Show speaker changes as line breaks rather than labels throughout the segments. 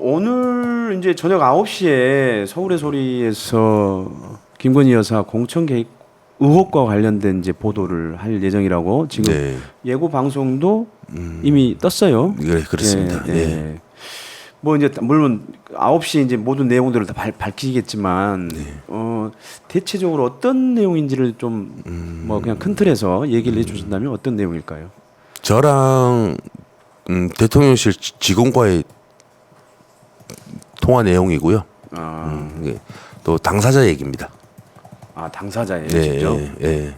오늘 이제 저녁 9시에 서울의 소리에서 김건희 여사 공천 개입 의혹과 관련된 이제 보도를 할 예정이라고 지금
네.
예고 방송도 이미 떴어요.
네, 그렇습니다.
예,
예.
예. 뭐 이제 물론 9시에 이제 모든 내용들을 다 밝히겠지만 대체적으로 어떤 내용인지를 좀 뭐 그냥 큰 틀에서 얘기를 해주신다면 어떤 내용일까요?
저랑 대통령실 직원과의 통화 내용이고요. 예. 또 당사자 얘기입니다.
아 당사자예요,
네,
직접.
예.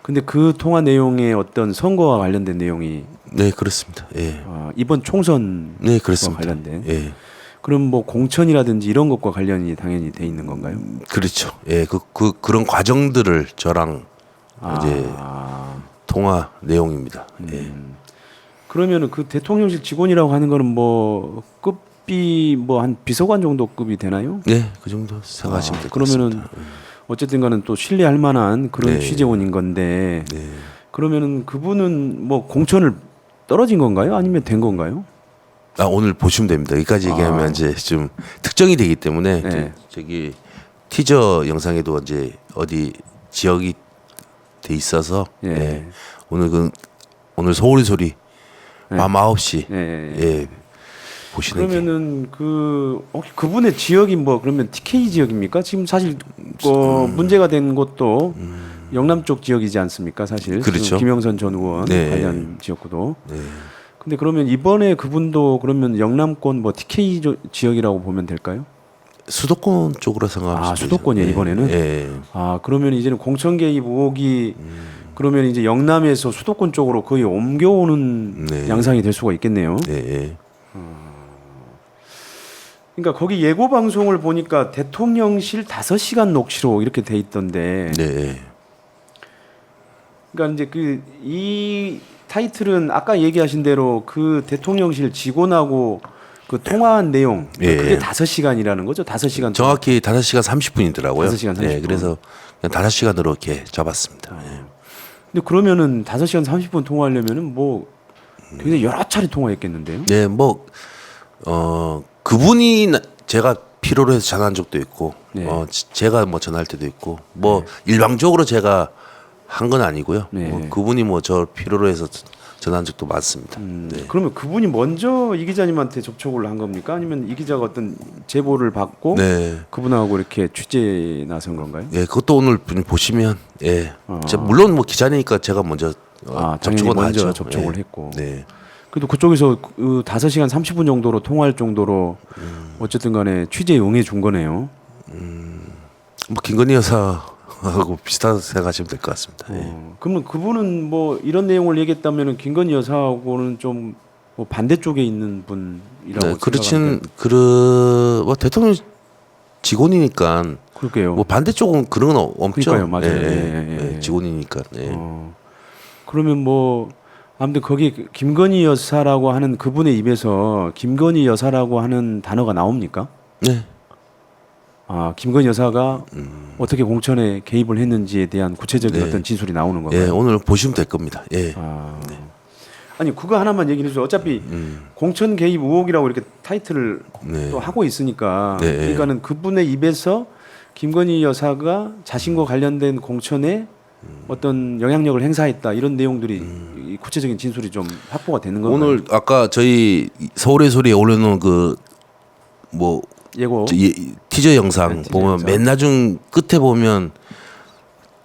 근데 그 통화 내용에 어떤 선거와 관련된 내용이
네, 그렇습니다. 예.
이번 총선과
네, 그렇습니다.
관련된.
예.
그럼 뭐 공천이라든지 이런 것과 관련이 당연히 돼 있는 건가요?
그렇죠. 예. 그런 과정들을 저랑 이제 통화 내용입니다. 예.
그러면은 그 대통령실 직원이라고 하는 거는 뭐 급이 뭐 한 비서관 정도 급이 되나요?
네, 그 정도 생각하시면 될 것
그러면은
같습니다.
어쨌든간은 또 신뢰할 만한 그런
네.
취재원인 건데
네.
그러면은 그분은 뭐 공천을 떨어진 건가요? 아니면 된 건가요?
오늘 보시면 됩니다. 여기까지 얘기하면 이제 좀 특정이 되기 때문에
네.
저기 티저 영상에도 이제 어디 지역이 돼 있어서
예.
예. 오늘 서울의 소리 밤 9시
예.
보시는 게
그러면은 그 혹시 그분의 지역이 뭐 그러면 TK 지역입니까? 지금 사실 문제가 된 곳도 영남 쪽 지역이지 않습니까? 사실
그렇죠.
지금 김영선 전 의원
네.
관련 지역구도.
네.
근데 그러면 이번에 그분도 그러면 영남권 뭐 TK 지역이라고 보면 될까요?
수도권 쪽으로 생각하시면
수도권이에요,
되죠.
이번에는?
예.
그러면 이제는 공천 개입 의혹이 그러면 이제 영남에서 수도권 쪽으로 거의 옮겨오는
네.
양상이 될 수가 있겠네요.
예.
그러니까 거기 예고 방송을 보니까 대통령실 5시간 녹취로 이렇게 돼 있던데.
네.
그러니까 이제 이 타이틀은 아까 얘기하신 대로 그 대통령실 직원하고 그 통화한 내용
예.
그게 5시간이라는 거죠. 5시간
정확히 5시간 30분이더라고요.
5시간 30분.
예. 그래서 그냥 5시간으로 이렇게 잡았습니다. 예.
근데 그러면은 5시간 30분 통화하려면은 뭐 굉장히 여러 차례 통화했겠는데요.
네, 그분이 제가 필요로 해서 전화한 적도 있고,
네.
제가 뭐 전화할 때도 있고, 일방적으로 제가 한 건 아니고요.
네.
그분이 저 필요로 해서 전화한 적도 많습니다. 네.
그러면 그분이 먼저 이 기자님한테 접촉을 한 겁니까? 아니면 이 기자가 어떤 제보를 받고
네.
그분하고 이렇게 취재에 나선 건가요?
예, 그것도 오늘 보시면, 예, 물론 뭐 기자니까 제가 먼저
당연히
접촉은
먼저
하죠.
접촉을
예.
했고.
네.
그래도 그쪽에서 5시간 30분 정도로 통화할 정도로 어쨌든 간에 취재에 응해 준 거네요.
김건희 여사하고 비슷하다고 생각하시면 될 것 같습니다. 예.
그러면 그분은 뭐 이런 내용을 얘기했다면 김건희 여사하고는 좀 뭐 반대쪽에 있는 분이라고
네, 그렇진
생각합니다.
뭐 대통령 직원이니까
그럴게요.
뭐 반대쪽은 그런 건 없죠.
그러니까요, 맞아요.
예. 직원이니까. 예.
그러면 뭐 아무튼 거기 김건희 여사라고 하는 그분의 입에서 김건희 여사라고 하는 단어가 나옵니까?
네.
김건희 여사가 어떻게 공천에 개입을 했는지에 대한 구체적인
네.
어떤 진술이 나오는 건가요?
예, 오늘 보시면 될 겁니다. 예.
아니 그거 하나만 얘기해 주세요. 어차피 공천 개입 의혹이라고 이렇게 타이틀을
네.
또 하고 있으니까
네.
그러니까는 그분의 입에서 김건희 여사가 자신과 관련된 공천에 어떤 영향력을 행사했다 이런 내용들이 이 구체적인 진술이 좀 확보가 되는 건가요?
오늘 아까 저희 서울의 소리에 올려놓은
예고
티저 영상
네, 티저
보면
영상.
맨 나중 끝에 보면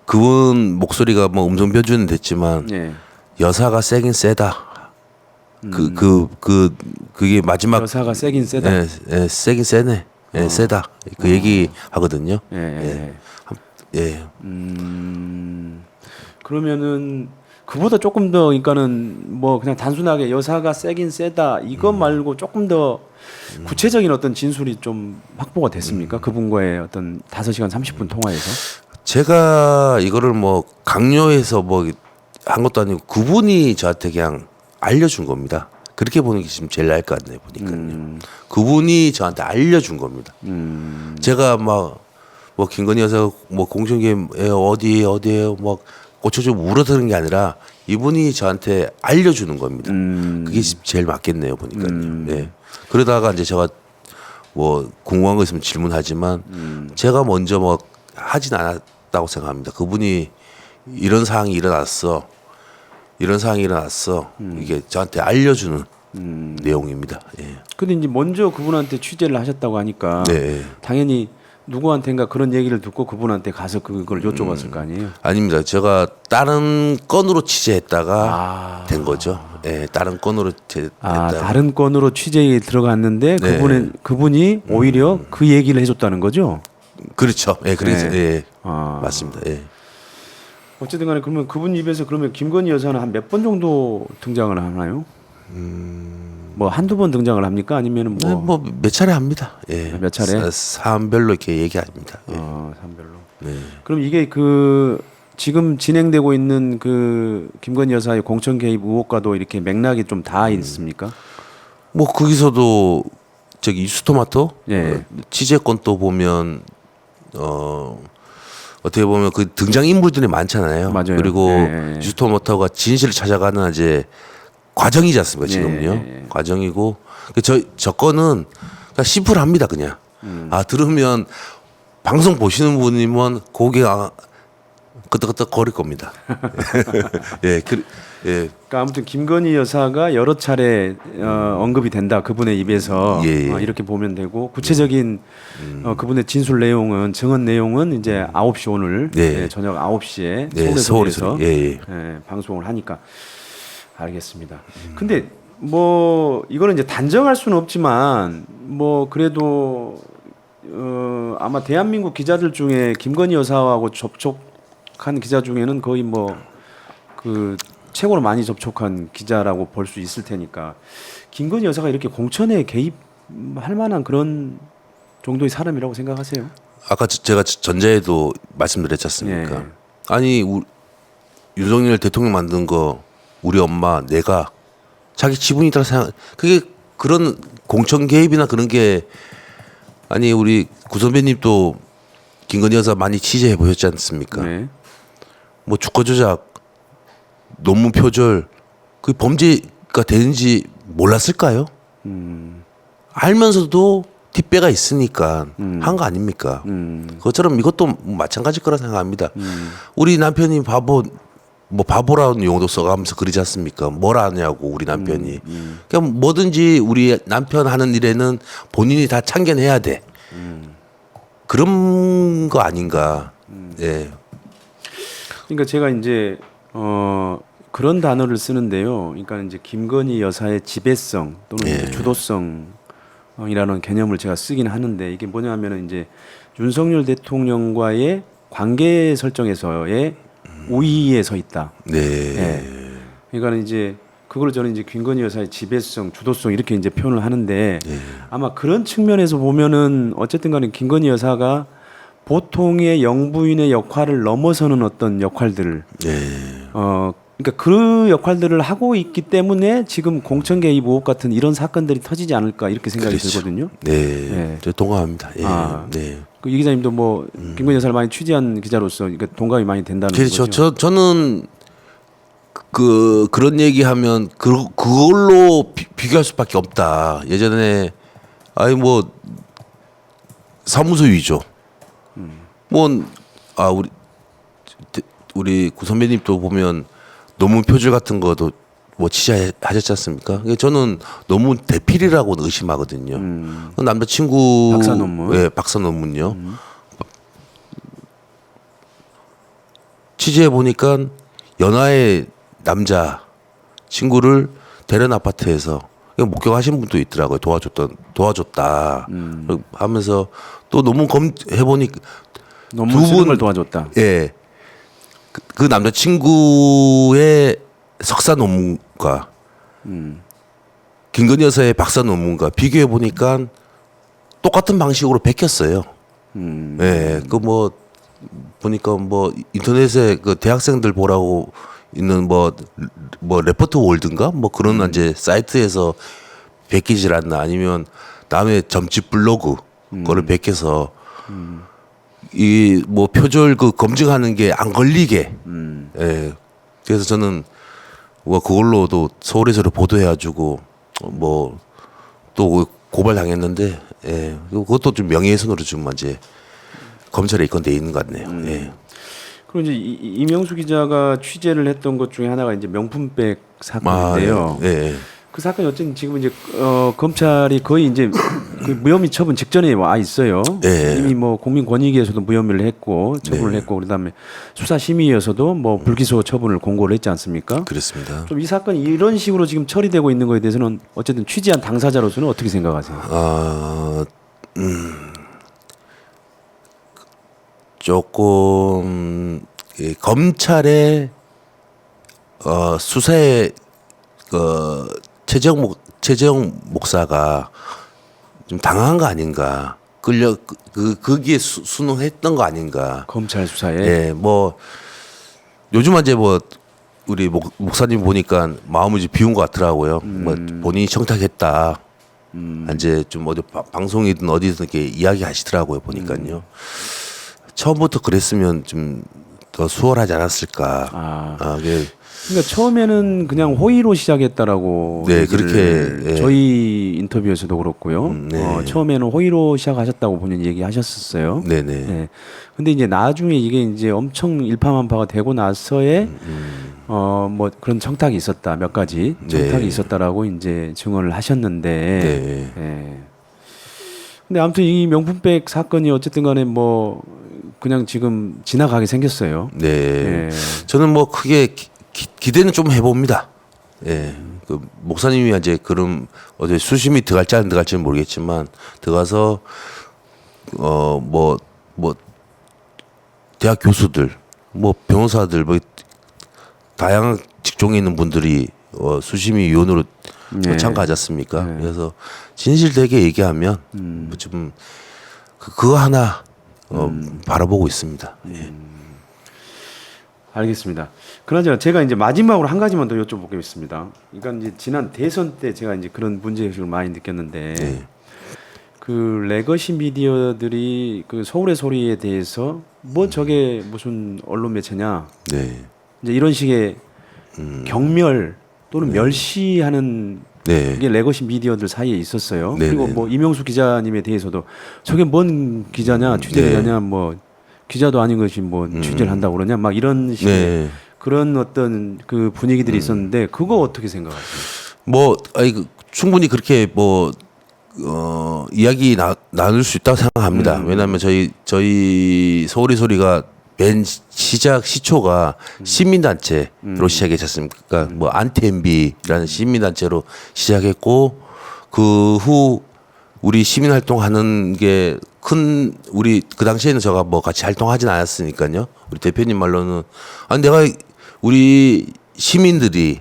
그분 목소리가 뭐 음성 변조는 됐지만
예.
여사가 세긴 세다. 그게 마지막
여사가 세긴 세다.
예, 세긴 세네. 예, 세다. 그 얘기 하거든요.
예.
예.
그러면은 그보다 조금 더 그러니까는 뭐 그냥 단순하게 여사가 세긴 세다 이것 말고 조금 더 구체적인 어떤 진술이 좀 확보가 됐습니까? 그분과의 어떤 5시간 30분 통화에서.
제가 이거를 뭐 강요해서 뭐 한 것도 아니고 그분이 저한테 그냥 알려준 겁니다. 그렇게 보는 게 지금 제일 나을 것 같네요. 보니까요. 그분이 저한테 알려준 겁니다. 제가 뭐 김건희 여사 뭐 공천계획 어디에요 뭐 고쳐주고 울어드는 게 아니라 이분이 저한테 알려주는 겁니다. 그게 제일 맞겠네요. 보니까요. 네. 그러다가 이제 제가 뭐 궁금한 거 있으면 질문하지만 제가 먼저 뭐 하진 않았다고 생각합니다. 그분이 이런 상황이 일어났어. 이게 저한테 알려주는 내용입니다. 예.
근데 이제 먼저 그분한테 취재를 하셨다고 하니까
네.
당연히 누구한테인가 그런 얘기를 듣고 그분한테 가서 그걸 여쭤봤을 거 아니에요.
아닙니다. 제가 다른 건으로 취재했다가
아.
된 거죠. 예, 다른 건으로
아,
했다가.
다른 건으로 취재에 들어갔는데
네.
그분이 오히려 그 얘기를 해줬다는 거죠.
그렇죠. 예, 그래서
네.
예,
아.
맞습니다. 예.
어쨌든 간에 그러면 그분 입에서 그러면 김건희 여사는 한 몇 번 정도 등장을 하나요? 뭐 한두 번 등장을 합니까? 아니면 뭐,
뭐 몇 차례 합니다. 예.
몇 차례?
사안별로 이렇게 얘기합니다. 예.
산별로.
네.
그럼 이게 그 지금 진행되고 있는 그 김건희 여사의 공천 개입 의혹과도 이렇게 맥락이 좀 다 있습니까?
뭐 거기서도 저기 유스토마토
예.
취재권 또 보면 어떻게 보면 그 등장 인물들이 많잖아요.
맞아요.
그리고
예.
유스토마토가 진실을 찾아가는 이제 과정이지 않습니까? 지금요.
예.
과정이고 저 건은 그냥 심플합니다. 그냥 들으면 방송 보시는 분이면 고개가 끄덕끄덕 거릴 겁니다. 예, 예.
그러니까 아무튼 김건희 여사가 여러 차례 언급이 된다 그분의 입에서
예.
이렇게 보면 되고 구체적인 그분의 진술 내용은 증언 내용은 이제 9시 오늘
네.
저녁 9시에
네,
서울에서
예.
방송을 하니까 알겠습니다. 근데 뭐 이거는 이제 단정할 수는 없지만 뭐 그래도 아마 대한민국 기자들 중에 김건희 여사하고 접촉한 기자 중에는 거의 뭐 그 최고로 많이 접촉한 기자라고 볼 수 있을 테니까 김건희 여사가 이렇게 공천에 개입할 만한 그런 정도의 사람이라고 생각하세요?
아까 제가 전자에도 말씀드렸지 않습니까?
예.
아니 윤석열 대통령 만든 거 우리 엄마 내가 자기 지분이다 생각. 그게 그런 공천 개입이나 그런 게 아니 우리 구 선배님도 김건희 여사 많이 취재해 보셨지 않습니까?
네.
뭐 주가 조작, 논문 표절 그 범죄가 되는지 몰랐을까요? 알면서도 뒷배가 있으니까 한 거 아닙니까? 그것처럼 이것도 마찬가지일 거라 생각합니다. 우리 남편이 바보라는 용어도 써가면서 그러지 않습니까? 뭘 아냐고 우리 남편이. 그러니까 뭐든지 우리 남편 하는 일에는 본인이 다 참견해야 돼. 그런 거 아닌가. 예.
그러니까 제가 이제 그런 단어를 쓰는데요. 그러니까 이제 김건희 여사의 지배성 또는 이제 주도성이라는 개념을 제가 쓰긴 하는데 이게 뭐냐면은 이제 윤석열 대통령과의 관계 설정에서의 우위에 서 있다.
네.
예. 그러니까 이제 그걸 저는 이제 김건희 여사의 지배성, 주도성 이렇게 이제 표현을 하는데 아마 그런 측면에서 보면은 어쨌든 간에 김건희 여사가 보통의 영부인의 역할을 넘어서는 어떤 역할들을 그러니까 그 역할들을 하고 있기 때문에 지금 공천 개입 의혹 같은 이런 사건들이 터지지 않을까 이렇게 생각이
그렇죠.
들거든요.
네. 저 동감합니다. 예. 네.
그 이 기자님도 뭐 김건희 여사를 많이 취재한 기자로서 그러니까 동감이 많이 된다는
그렇죠.
거죠.
저는 그런 얘기하면 그걸로 비교할 수밖에 없다. 예전에 뭐 사무소 위조. 우리 구 선배님도 보면 논문 표절 같은 것도 뭐 취재하셨지 않습니까? 저는 논문 대필이라고 의심하거든요. 남자친구
박사 논문.
예, 박사 논문요. 취재해 보니까 연하의 남자 친구를 대련 아파트에서 목격하신 분도 있더라고요. 도와줬다 하면서 또 논문 해보니
논문 쓰는 걸 도와줬다.
예, 그 남자 친구의 석사 논문과 김건희 여사의 박사 논문과 비교해 보니까 똑같은 방식으로 베꼈어요. 예, 그 뭐 보니까 뭐 인터넷에 그 대학생들 보라고 있는 뭐 레포트 월드인가 뭐 그런 이제 사이트에서 베끼질 않나 아니면 남의 점집 블로그 그거를 베껴서 이 뭐 표절 그 검증하는 게 안 걸리게 예 그래서 저는 뭐 그걸로도 서울에서를 보도해가지고 뭐 또 고발 당했는데 예. 그것도 좀 명예훼손으로 좀 이제 검찰에 입건돼 있는 것 같네요. 예.
그리고 이제 이명수 기자가 취재를 했던 것 중에 하나가 이제 명품백 사건인데요.
예. 예.
그 사건이 어쨌든 지금 이제 검찰이 거의 이제 그 무혐의 처분 직전에 와 있어요.
예.
이미 뭐 국민권익위에서도 무혐의를 했고 처분을
네.
했고 그다음에 수사심의에서도 뭐 불기소 처분을 공고를 했지 않습니까?
그렇습니다.
좀 이 사건이 이런 식으로 지금 처리되고 있는 거에 대해서는 어쨌든 취재한 당사자로서는 어떻게 생각하세요?
조금 검찰의 수사에 최재형 목사가 좀 당한 거 아닌가, 거기에 순응했던 거 아닌가.
검찰 수사에.
예, 뭐 요즘 이제 뭐 우리 목사님 보니까 마음을 이제 비운 것 같더라고요. 뭐 본인이 청탁했다. 이제 좀 어디 방송이든 어디든 이렇게 이야기하시더라고요. 보니까요. 처음부터 그랬으면 좀 더 수월하지 않았을까.
그러니까 처음에는 그냥 호의로 시작했다라고
네,
얘기를
그렇게, 예.
저희 인터뷰에서도 그렇고요.
네.
처음에는 호의로 시작하셨다고 본인 얘기하셨었어요.
네네.
네. 근데 이제 나중에 이게 이제 엄청 일파만파가 되고 나서에 뭐 그런 청탁이 있었다 몇 가지 청탁이
네.
있었다라고 이제 증언을 하셨는데.
네.
예. 근데 아무튼 이 명품백 사건이 어쨌든 간에 뭐 그냥 지금 지나가게 생겼어요.
네.
예.
저는 뭐 크게 기대는 좀 해봅니다. 예. 그 목사님이 이제 그럼 어디 수심이 들어갈지 안 들어갈지는 모르겠지만 들어가서 뭐 대학 교수들, 뭐 변호사들, 뭐 다양한 직종에 있는 분들이 수심이 위원으로
네.
참가하지 않습니까?
네.
그래서 진실되게 얘기하면 뭐 좀 그거 하나 바라보고 있습니다. 예.
알겠습니다. 그나저나 제가 이제 마지막으로 한 가지만 더 여쭤보겠습니다. 그러니까 이제 지난 대선 때 제가 이제 그런 문제의식을 많이 느꼈는데
네.
그 레거시 미디어들이 그 서울의 소리에 대해서 뭐 저게 무슨 언론 매체냐
네.
이제 이런 식의 경멸 또는 멸시하는
네.
이게 레거시 미디어들 사이에 있었어요.
네,
그리고
네.
뭐 이명수 기자님에 대해서도 저게 뭔 기자냐 취재
네.
기자냐 뭐 기자도 아닌 것이 뭐 취재를 한다고 그러냐 막 이런 식의
네.
그런 어떤 그 분위기들이 있었는데 그거 어떻게 생각하세요?
뭐 충분히 그렇게 뭐 이야기 나눌 수 있다고 생각합니다. 왜냐하면 저희 서울의 소리가 맨 시초가 시민단체로 시작했지 않습니까? 뭐 안티엠비라는 시민단체로 시작했고 그 후 우리 시민활동하는 게 우리 그 당시에는 제가 뭐 같이 활동하진 않았으니까요. 우리 대표님 말로는 내가 우리 시민들이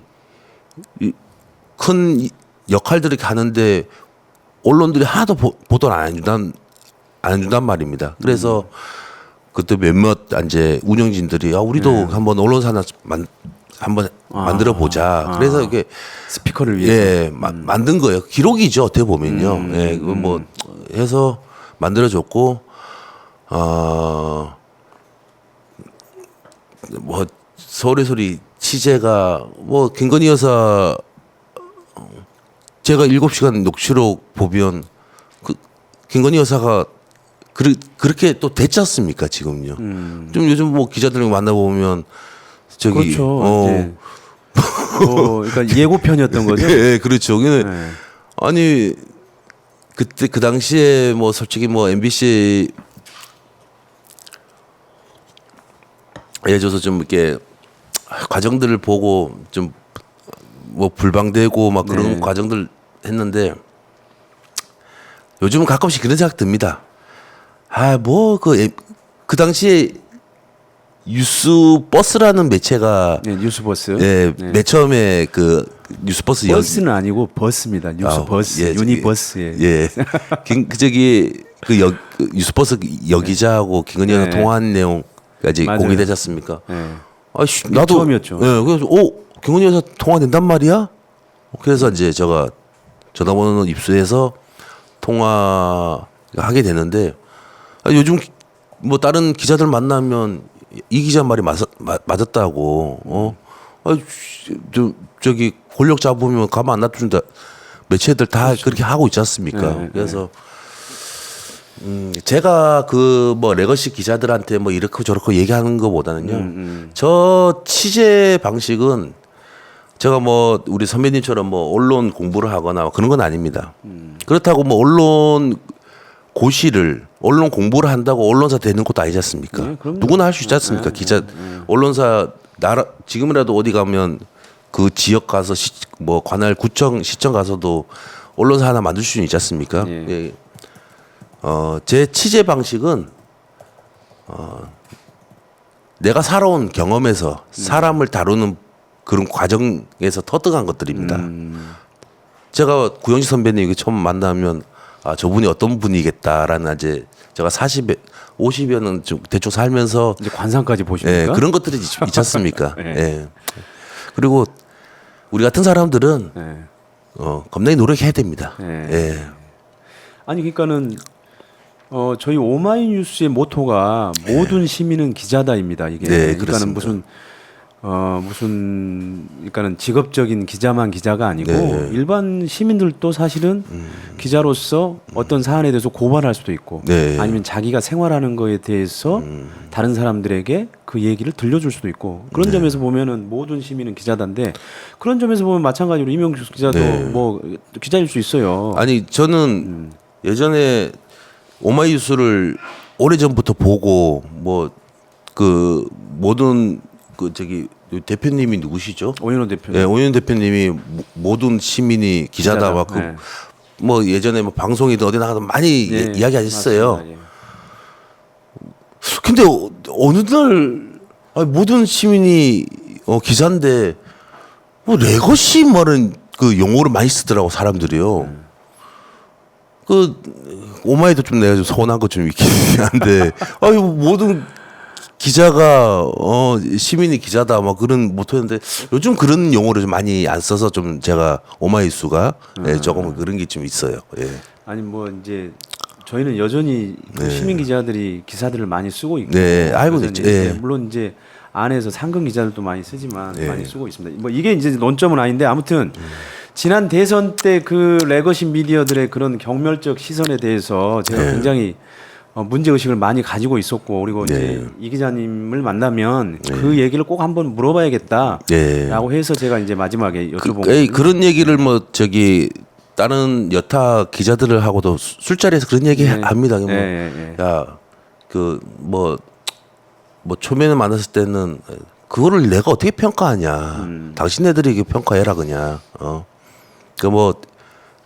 큰 역할들을 하는데 언론들이 하나도 보도를 안 해준단 말입니다. 그래서 그때 몇몇 이제 운영진들이 우리도 한번 언론사 하나 한번 만들어 보자. 그래서 이게
스피커를 위해서.
예, 만든 거예요. 기록이죠. 어떻게 보면요. 예, 그 뭐 해서 만들어줬고 뭐 서울의 소리 취재가 뭐 김건희 여사 제가 7시간 녹취록 보면 김건희 여사가 그렇게 또 됐지 않습니까 지금요. 좀 요즘 뭐 기자들 만나보면 저기
그렇죠. 이제 그러니까 예고편이었던 거죠.
예, 그렇죠. 근데
네.
아니 그때 그 당시에 뭐 솔직히 뭐 MBC 예를 들어서 좀 이렇게 과정들을 보고 좀 뭐 불방되고 막 그런
네.
과정들 했는데 요즘은 가끔씩 그런 생각 듭니다. 뭐 그 당시에 뉴스버스라는 매체가
네, 뉴스버스.
예,
네.
맨 처음에 그 뉴스버스
버스는 아니고 버스입니다. 뉴스버스,
예,
유니버스.
예. 그 뉴스버스 여기자하고 김건희 여사
네.
통화한 내용까지
맞아요.
공개되지 않습니까?
네.
나도
처음이었죠.
예, 그래서 김건희 여사 통화된단 말이야? 그래서 이제 제가 전화번호는 입수해서 통화하게 되는데 요즘 뭐 다른 기자들 만나면 이 기자 말이 맞았다고 저기 권력 잡으면 가만 안 놔둔다 매체들 다 그렇게 하고 있지 않습니까?
네,
그래서 제가 그 뭐 레거시 기자들한테 뭐 이렇게 저렇게 얘기하는 것보다는요. 저 취재 방식은 제가 뭐 우리 선배님처럼 뭐 언론 공부를 하거나 그런 건 아닙니다. 그렇다고 뭐 언론 공부를 한다고 언론사 되는 것도 아니지 않습니까?
네, 그럼요.
누구나 할 수 있지 않습니까? 기자 언론사 지금이라도 어디 가면 그 지역 가서 뭐 관할 구청 시청 가서도 언론사 하나 만들 수 있지 않습니까?
예.
예. 제 취재 방식은 내가 살아온 경험에서 사람을 다루는 그런 과정에서 터득한 것들입니다. 제가 구영식 선배님 처음 만나면 아 저분이 어떤 분이겠다라는 이제 제가 50여 년 좀 대충 살면서
이제 관상까지 보십니까?
예, 그런 것들이 있지 않습니까?
네.
예. 그리고 우리 같은 사람들은
네.
겁나게 노력해야 됩니다.
네.
예.
아니 그러니까는 저희 오마이뉴스의 모토가 모든 시민은 기자다입니다. 이게
네,
그러니까는
그렇습니다.
무슨 그러니까는 직업적인 기자만 기자가 아니고
네.
일반 시민들도 사실은 기자로서 어떤 사안에 대해서 고발할 수도 있고
네.
아니면 자기가 생활하는 거에 대해서 다른 사람들에게 그 얘기를 들려줄 수도 있고 그런 점에서 보면은 모든 시민은 기자단데 그런 점에서 보면 마찬가지로 이명수 기자도
네.
뭐 기자일 수 있어요.
아니 저는 예전에 오마이뉴스를 오래 전부터 보고 뭐 그 모든 그 저기 대표님이 누구시죠?
오연호 대표님.
예, 오윤 대표님이 모든 시민이 기자다 막 그
네.
뭐 예전에 뭐 방송이든 어디 나가도 많이
예,
이야기하셨어요.
맞습니다. 예.
근데 어느 날 아니, 모든 시민이 기자인데 뭐 레거시 말은 그 용어를 많이 쓰더라고 사람들이요. 그 오마이도 좀 내가 좀 서운한 거 좀 있긴 한데 아유 모든 기자가 시민이 기자다 막 그런 모토였는데 요즘 그런 용어를 좀 많이 안 써서 좀 제가 오마이뉴스가 예, 조금 그런 게 좀 있어요. 예.
아니 뭐 이제 저희는 여전히 그 시민 기자들이 기사들을 많이 쓰고 있고
네, 알고
여전히
있죠.
이제
예.
물론 이제 안에서 상근 기자들도 많이 쓰지만
예.
많이 쓰고 있습니다. 뭐 이게 이제 논점은 아닌데 아무튼 지난 대선 때 그 레거시 미디어들의 그런 경멸적 시선에 대해서 제가 굉장히 문제 의식을 많이 가지고 있었고 그리고 이제 이 기자님을 만나면 그 얘기를 꼭 한번 물어봐야겠다라고
예.
해서 제가 이제 마지막에 여쭤본
그런 얘기를 뭐 저기 다른 여타 기자들을 하고도 술자리에서 그런 얘기
네.
합니다. 뭐,
예.
야, 그 뭐 초면에 만났을 때는 그거를 내가 어떻게 평가하냐. 당신네들이 평가해라 그냥. 그 뭐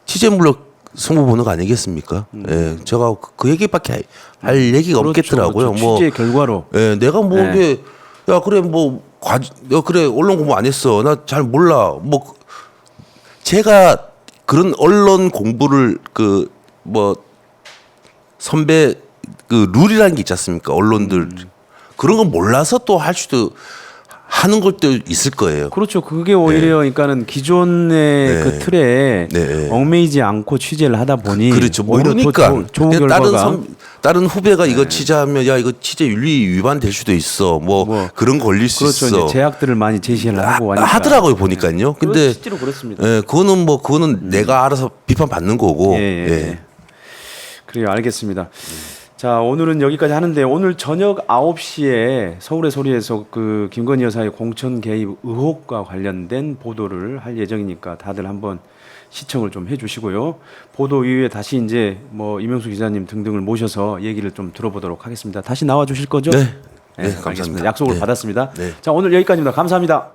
취재물로 승부 보는 거 아니겠습니까? 예, 제가 그 얘기밖에 할 얘기가
그렇죠,
없겠더라고요.
그렇죠.
뭐
취재 결과로
예, 내가 뭐
네.
이게 야 그래 뭐 야 그래 언론 공부 안 했어. 나 잘 몰라. 뭐 제가 그런 언론 공부를 그 뭐 선배 그 룰이라는 게 있지 않습니까? 언론들 그런 거 몰라서 또 할 수도 하는 것도 있을 거예요.
그렇죠. 그게 오히려 그러니까는 기존의
네.
그 틀에
네.
엉매이지 않고 취재를 하다 보니
그렇죠.
오히려
모르니까
더 좋은
그냥
결과가
다른 후배가 이거 취재하면 야 이거 취재 윤리 위반 될 수도 있어. 뭐 그런 거 걸릴 수
그렇죠.
있어.
이제 제약들을 많이 제시를 하고 하니까.
하더라고요 보니까요. 근데
실제로 그렇습니다.
예, 그거는 내가 알아서 비판 받는 거고. 예.
그래요. 알겠습니다. 자, 오늘은 여기까지 하는데 오늘 저녁 9시에 서울의 소리에서 그 김건희 여사의 공천 개입 의혹과 관련된 보도를 할 예정이니까 다들 한번 시청을 좀 해주시고요. 보도 이후에 다시 이제 뭐 이명수 기자님 등등을 모셔서 얘기를 좀 들어보도록 하겠습니다. 다시 나와 주실 거죠?
네.
네,
네,
알겠습니다.
감사합니다.
약속을
네.
받았습니다.
네.
자, 오늘 여기까지입니다. 감사합니다.